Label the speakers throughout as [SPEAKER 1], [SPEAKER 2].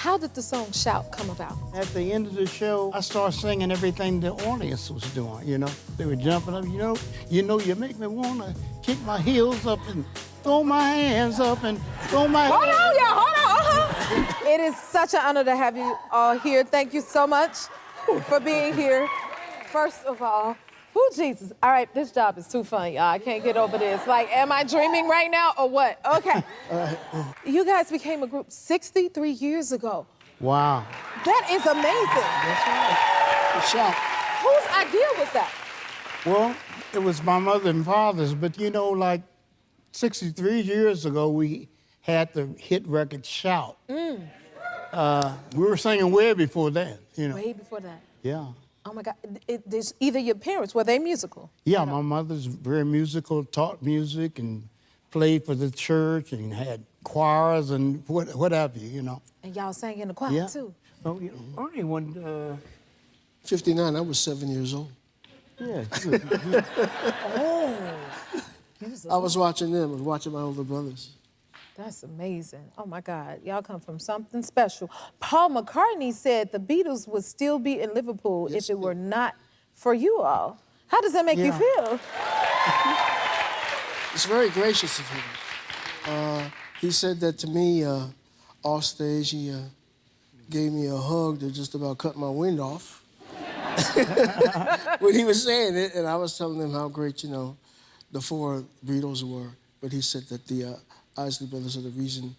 [SPEAKER 1] How did the song Shout come about?
[SPEAKER 2] At the end of the show, I started singing everything the audience was doing, you know. They were jumping up, you make me wanna kick my heels up and throw my hands up and throw my
[SPEAKER 1] Hold on, y'all, hold on. It is such an honor to have you all here. Thank you so much for being here. First of all, Jesus. All right, this job is too fun, y'all. I can't get over this. Like, am I dreaming right now or what? Okay. You guys became a group 63 years ago.
[SPEAKER 2] Wow.
[SPEAKER 1] That is amazing.
[SPEAKER 2] That's right.
[SPEAKER 1] Whose idea was that?
[SPEAKER 2] Well, it was my mother and father's, but like 63 years ago, we had the hit record Shout. We were singing way before that,
[SPEAKER 1] Way before that.
[SPEAKER 2] Yeah.
[SPEAKER 1] Oh my God, there's either your parents, were they musical?
[SPEAKER 2] Yeah, my mother's very musical, taught music and played for the church and had choirs and what have you,
[SPEAKER 1] And y'all sang in the choir too?
[SPEAKER 2] Oh, Ernie won,
[SPEAKER 3] 59, I was 7 years old.
[SPEAKER 2] Yeah.
[SPEAKER 3] I was watching them, I was watching my older brothers.
[SPEAKER 1] That's amazing. Oh my God, y'all come from something special. Paul McCartney said the Beatles would still be in Liverpool if it were not for you all. How does that make you feel?
[SPEAKER 3] It's very gracious of him. He said that to me off stage. He gave me a hug that just about cut my wind off when he was saying it, and I was telling him how great, the four Beatles were. But he said that the Isley Brothers are the reason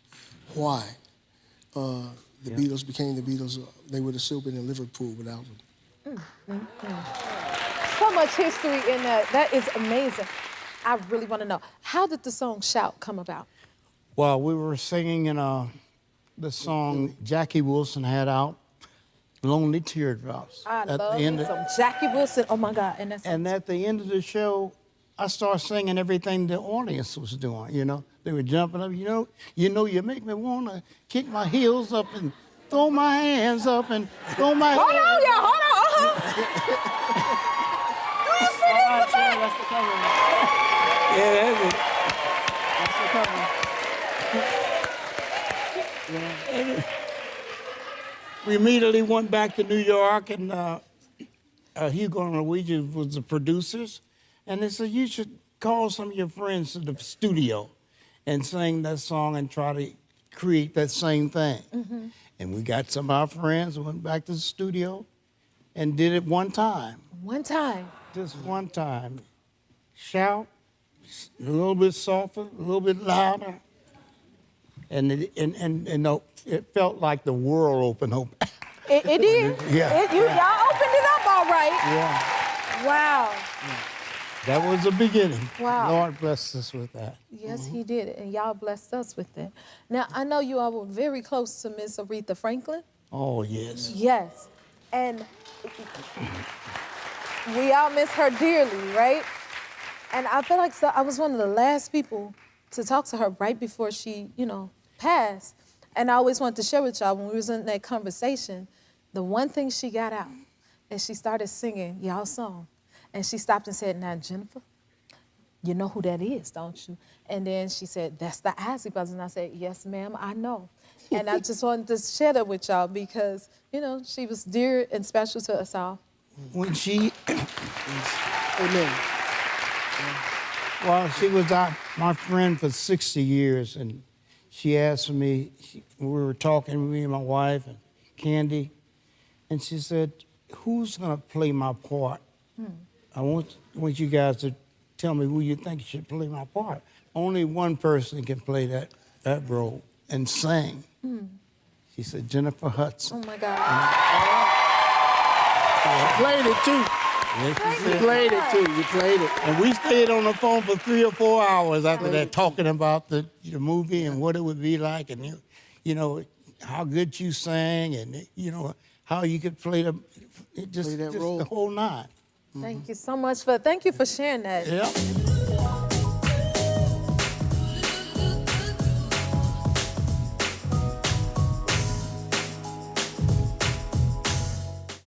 [SPEAKER 3] why the Beatles became the Beatles. They would have still been in Liverpool without them.
[SPEAKER 1] So much history in that. That is amazing. I really want to know, how did the song Shout come about?
[SPEAKER 2] Well, we were singing in the song Jackie Wilson had out, Lonely Teardrops.
[SPEAKER 1] I love some Jackie Wilson. Oh my God.
[SPEAKER 2] And at the end of the show, I started singing everything the audience was doing, They were jumping up, you make me wanna kick my heels up and throw my hands up and throw my
[SPEAKER 1] Hold on, y'all, hold on, Do you see this?
[SPEAKER 2] That's the cover. Yeah, that's it. That's the cover. We immediately went back to New York, and Hugo and Luigi was the producers, and they said, you should call some of your friends to the studio and sing that song and try to create that same thing. And we got some of our friends, went back to the studio and did it one time.
[SPEAKER 1] One time?
[SPEAKER 2] Just one time. Shout, a little bit softer, a little bit louder. And it felt like the world opened up.
[SPEAKER 1] It did?
[SPEAKER 2] Yeah.
[SPEAKER 1] Y'all opened it up all right.
[SPEAKER 2] Yeah.
[SPEAKER 1] Wow.
[SPEAKER 2] That was the beginning.
[SPEAKER 1] Wow.
[SPEAKER 2] Lord blessed us with that.
[SPEAKER 1] Yes, he did, and y'all blessed us with it. Now, I know you all were very close to Miss Aretha Franklin.
[SPEAKER 2] Oh, yes.
[SPEAKER 1] Yes, and we all miss her dearly, right? And I feel like I was one of the last people to talk to her right before she, passed. And I always wanted to share with y'all, when we was in that conversation, the one thing she got out, and she started singing y'all's song. And she stopped and said, now, Jennifer, you know who that is, don't you? And then she said, that's the Isley Brothers. And I said, yes, ma'am, I know. And I just wanted to share that with y'all because, she was dear and special to us all.
[SPEAKER 2] When she...
[SPEAKER 3] Amen.
[SPEAKER 2] Well, she was my friend for 60 years, and she asked me, we were talking, me and my wife and Candy, and she said, who's gonna play my part? I want you guys to tell me who you think should play my part. Only one person can play that role and sing. She said, Jennifer Hudson.
[SPEAKER 1] Oh my God.
[SPEAKER 3] You played it too.
[SPEAKER 2] Yes,
[SPEAKER 3] You played it too. You played it.
[SPEAKER 2] And we stayed on the phone for 3 or 4 hours after that, talking about the movie and what it would be like, and how good you sang, and how you could play just
[SPEAKER 3] role.
[SPEAKER 2] the whole nine.
[SPEAKER 1] Thank you so much thank you for sharing that.
[SPEAKER 2] Yeah.